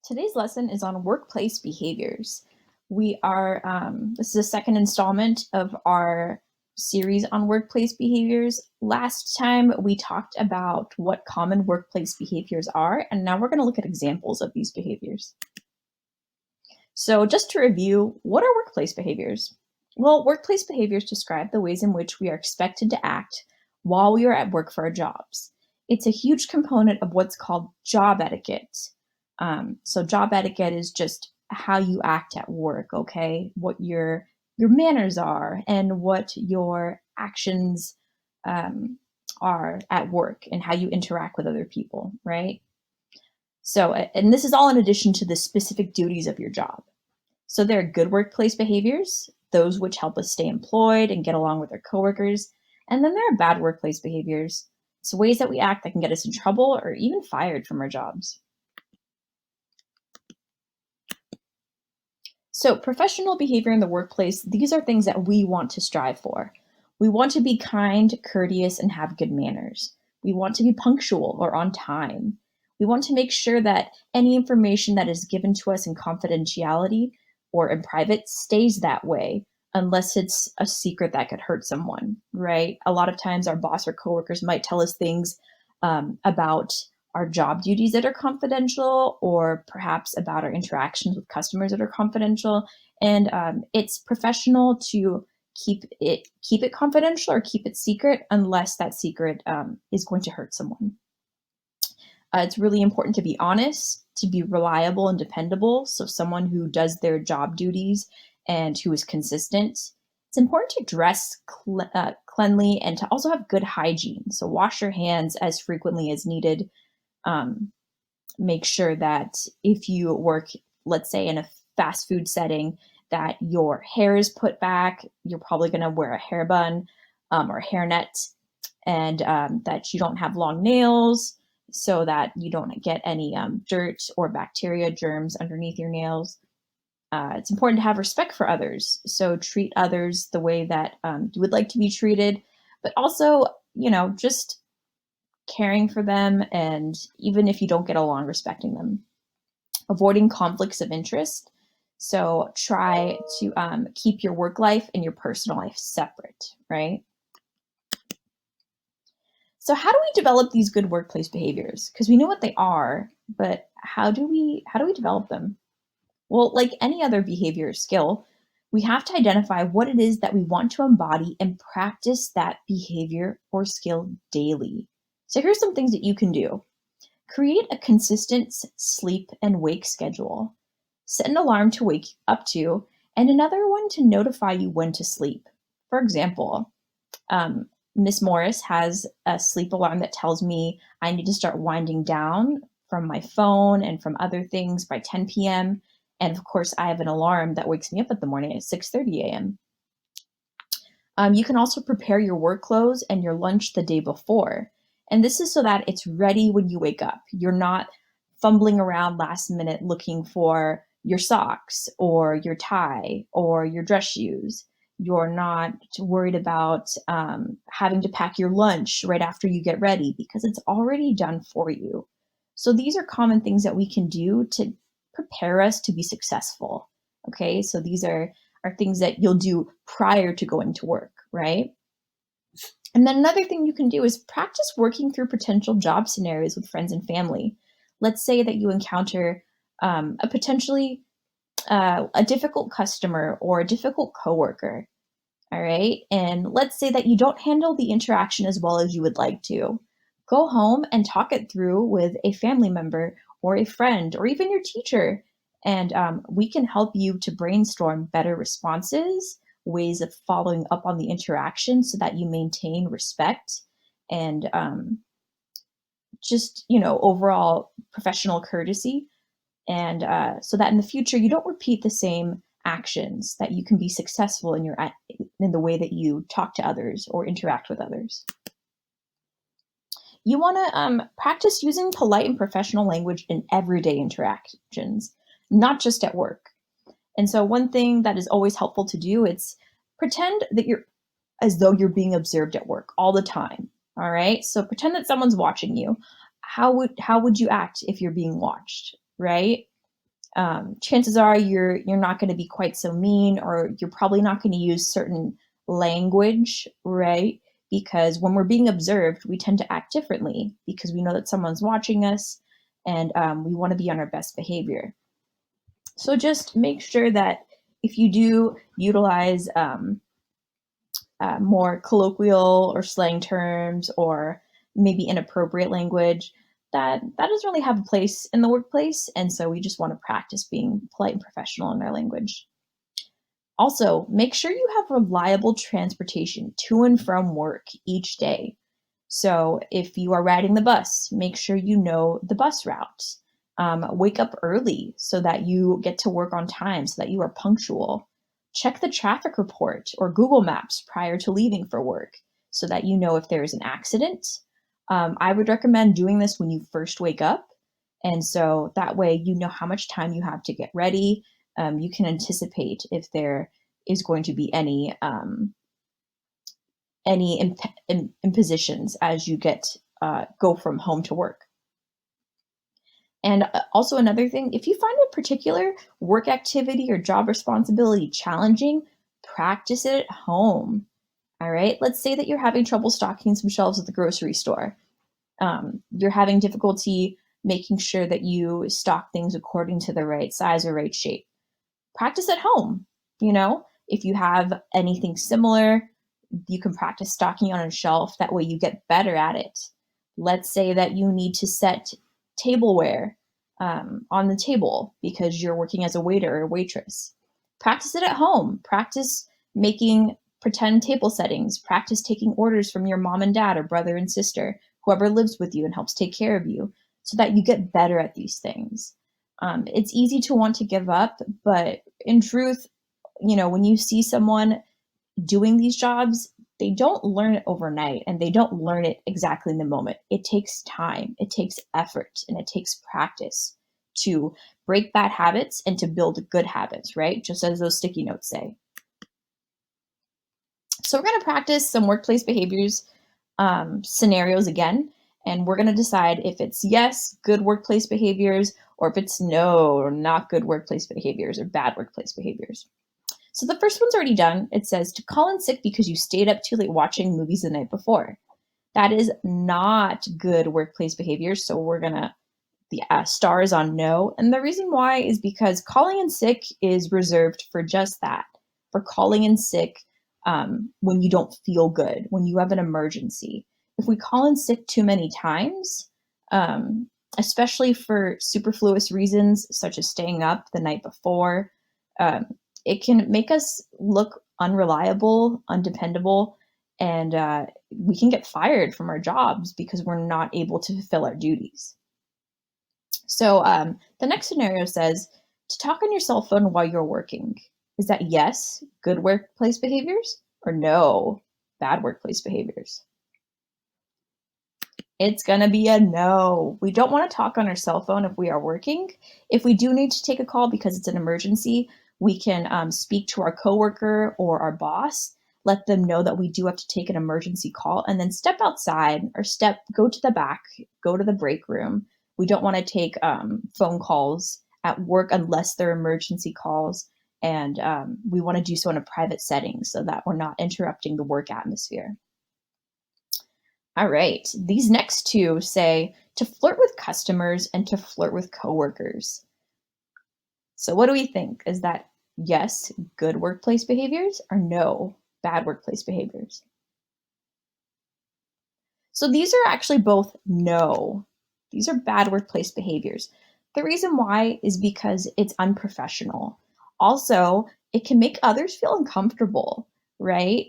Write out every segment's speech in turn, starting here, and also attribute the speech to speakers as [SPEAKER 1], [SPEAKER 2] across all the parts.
[SPEAKER 1] Today's lesson is on workplace behaviors. This is a second installment of our series on workplace behaviors. Last time we talked about what common workplace behaviors are, and now we're going to look at examples of these behaviors. So, just to review, what are workplace behaviors? Well, workplace behaviors describe the ways in which we are expected to act while we are at work for our jobs. It's a huge component of what's called job etiquette. So, job etiquette is just how you act at work, okay? What your manners are and what your actions um, are at work and how you interact with other people, right? So, and this is all in addition to the specific duties of your job. So there are good workplace behaviors, those which help us stay employed and get along with our coworkers. And then there are bad workplace behaviors. It's ways that we act that can get us in trouble or even fired from our jobs. So professional behavior in the workplace, these are things that we want to strive for. We want to be kind, courteous, and have good manners. We want to be punctual or on time. We want to make sure that any information that is given to us in confidentiality or in private stays that way, unless it's a secret that could hurt someone, right? A lot of times our boss or coworkers might tell us things about our job duties that are confidential, or perhaps about our interactions with customers that are confidential. And it's professional to keep it confidential or keep it secret unless that secret is going to hurt someone. It's really important to be honest, to be reliable and dependable. So, someone who does their job duties and who is consistent. It's important to dress cleanly and to also have good hygiene. So, wash your hands as frequently as needed. Um, Make sure that if you work, let's say, in a fast food setting, that your hair is put back. You're probably going to wear a hair bun or hairnet, and that you don't have long nails so that you don't get any dirt or bacteria germs underneath your nails. It's important to have respect for others. So treat others the way that you would like to be treated, but also, just caring for them, and even if you don't get along, respecting them. Avoiding conflicts of interest. So try to keep your work life and your personal life separate, right? So how do we develop these good workplace behaviors? Because we know what they are, but how do we develop them? Well, like any other behavior or skill, we have to identify what it is that we want to embody and practice that behavior or skill daily. So here's some things that you can do. Create a consistent sleep and wake schedule. Set an alarm to wake up to, and another one to notify you when to sleep. For example, um, Miss Morris has a sleep alarm that tells me I need to start winding down from my phone and from other things by 10 p.m. And of course, I have an alarm that wakes me up in the morning at 6:30 a.m. You can also prepare your work clothes and your lunch the day before. And this is so that it's ready when you wake up. You're not fumbling around last minute looking for your socks or your tie or your dress shoes. You're not worried about having to pack your lunch right after you get ready because it's already done for you. So these are common things that we can do to prepare us to be successful. Okay, so these are things that you'll do prior to going to work, right? And then another thing you can do is practice working through potential job scenarios with friends and family. Let's say that you encounter a potentially a difficult customer or a difficult coworker. All right. And let's say that you don't handle the interaction as well as you would like to. Go home and talk it through with a family member or a friend or even your teacher. And we can help you to brainstorm better responses, ways of following up on the interaction so that you maintain respect and just, overall professional courtesy. And so that in the future, you don't repeat the same actions, that you can be successful in the way that you talk to others or interact with others. You want to practice using polite and professional language in everyday interactions, not just at work. And so one thing that is always helpful to do, it's pretend that you're as though you're being observed at work all the time. All right? So pretend that someone's watching you. How would you act if you're being watched, right? chances are you're not going to be quite so mean, or you're probably not going to use certain language, right? Because when we're being observed, we tend to act differently because we know that someone's watching us, and we want to be on our best behavior. So just make sure that if you do utilize more colloquial or slang terms, or maybe inappropriate language, that doesn't really have a place in the workplace. And so we just want to practice being polite and professional in our language. Also, make sure you have reliable transportation to and from work each day. So if you are riding the bus, make sure you know the bus route. Wake up early so that you get to work on time, so that you are punctual. Check the traffic report or Google Maps prior to leaving for work so that you know if there is an accident. I would recommend doing this when you first wake up. And so that way you know how much time you have to get ready. You can anticipate if there is going to be any impositions as you go from home to work. And also another thing, if you find a particular work activity or job responsibility challenging, practice it at home. All right. Let's say that you're having trouble stocking some shelves at the grocery store. You're having difficulty making sure that you stock things according to the right size or right shape. Practice at home. If you have anything similar, you can practice stocking on a shelf. That way you get better at it. Let's say that you need to set tableware on the table because you're working as a waiter or waitress. Practice it at home. Practice making pretend table settings. Practice taking orders from your mom and dad or brother and sister, whoever lives with you and helps take care of you, so that you get better at these things. It's easy to want to give up, but in truth, when you see someone doing these jobs, they don't learn it overnight, and they don't learn it exactly in the moment. It takes time, it takes effort, and it takes practice to break bad habits and to build good habits, right? Just as those sticky notes say. So we're going to practice some workplace behaviors scenarios again, and we're going to decide if it's yes, good workplace behaviors, or if it's no, not good workplace behaviors or bad workplace behaviors. So the first one's already done. It says to call in sick because you stayed up too late watching movies the night before. That is not good workplace behavior. So we're the stars on no. And the reason why is because calling in sick is reserved for just that, for calling in sick when you don't feel good, when you have an emergency. If we call in sick too many times, especially for superfluous reasons such as staying up the night before, um, it can make us look unreliable, undependable, and we can get fired from our jobs because we're not able to fulfill our duties. So the next scenario says to talk on your cell phone while you're working. Is that yes, good workplace behaviors, or no, bad workplace behaviors? It's going to be a no. We don't want to talk on our cell phone if we are working. If we do need to take a call because it's an emergency, we can speak to our coworker or our boss, let them know that we do have to take an emergency call, and then step outside or go to the back, go to the break room. We don't want to take phone calls at work unless they're emergency calls, and we want to do so in a private setting so that we're not interrupting the work atmosphere. All right. These next two say to flirt with customers and to flirt with coworkers. So what do we think? Is that yes, good workplace behaviors, or no, bad workplace behaviors? So these are actually both no. These are bad workplace behaviors. The reason why is because it's unprofessional. Also, it can make others feel uncomfortable, right?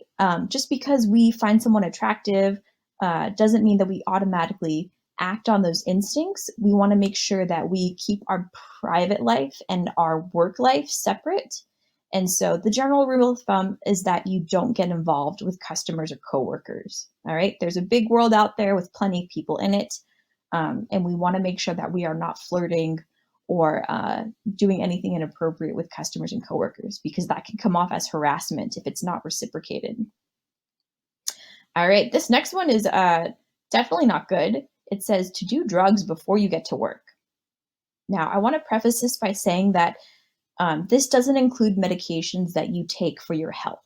[SPEAKER 1] Just because we find someone attractive doesn't mean that we automatically act on those instincts. We want to make sure that we keep our private life and our work life separate. And so the general rule of thumb is that you don't get involved with customers or coworkers. All right. There's a big world out there with plenty of people in it. And we want to make sure that we are not flirting or doing anything inappropriate with customers and coworkers, because that can come off as harassment if it's not reciprocated. All right. This next one is definitely not good. It says to do drugs before you get to work. Now, I want to preface this by saying that this doesn't include medications that you take for your health.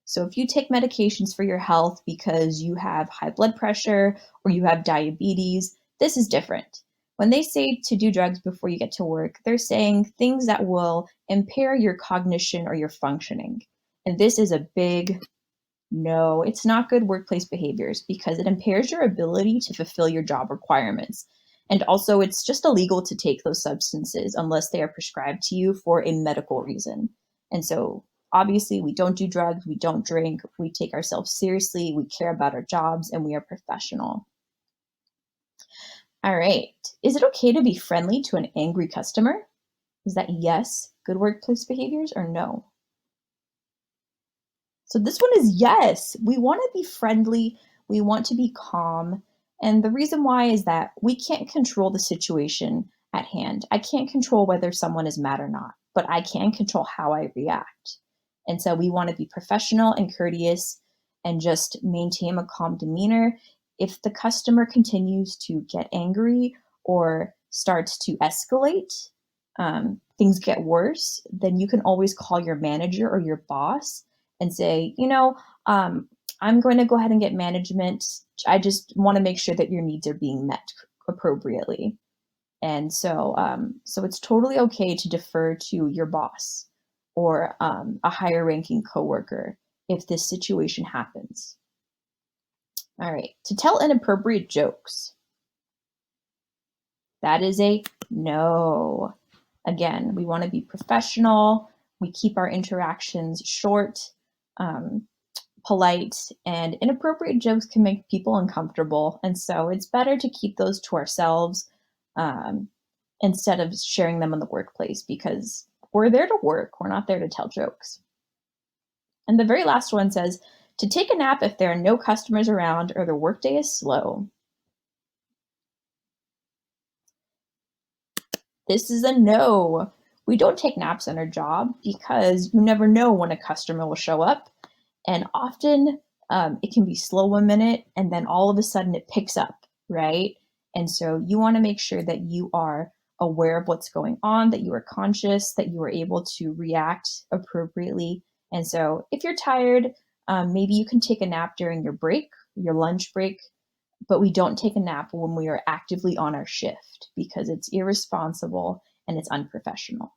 [SPEAKER 1] So, if you take medications for your health because you have high blood pressure or you have diabetes, this is different. When they say to do drugs before you get to work, they're saying things that will impair your cognition or your functioning. And this is a big no. It's not good workplace behaviors because it impairs your ability to fulfill your job requirements. And also, it's just illegal to take those substances unless they are prescribed to you for a medical reason. And so, obviously, we don't do drugs, we don't drink, we take ourselves seriously, we care about our jobs, and we are professional. All right. Is it okay to be friendly to an angry customer? Is that yes, good workplace behaviors, or no? So this one is yes. We want to be friendly, we want to be calm. And the reason why is that we can't control the situation at hand. I can't control whether someone is mad or not, but I can control how I react. And so we want to be professional and courteous and just maintain a calm demeanor. If the customer continues to get angry or starts to escalate, things get worse, then you can always call your manager or your boss and say, I'm going to go ahead and get management. I just want to make sure that your needs are being met appropriately. And so it's totally okay to defer to your boss or a higher ranking coworker if this situation happens. All right, to tell inappropriate jokes. That is a no. Again, we want to be professional. We keep our interactions short, um, polite, and inappropriate jokes can make people uncomfortable. And so it's better to keep those to ourselves um, instead of sharing them in the workplace because we're there to work. We're not there to tell jokes. And the very last one says to take a nap if there are no customers around or the workday is slow. This is a no. We don't take naps in our job because you never know when a customer will show up. And often it can be slow a minute and then all of a sudden it picks up, right? And so you want to make sure that you are aware of what's going on, that you are conscious, that you are able to react appropriately. And so if you're tired, maybe you can take a nap during your break, your lunch break, but we don't take a nap when we are actively on our shift because it's irresponsible and it's unprofessional.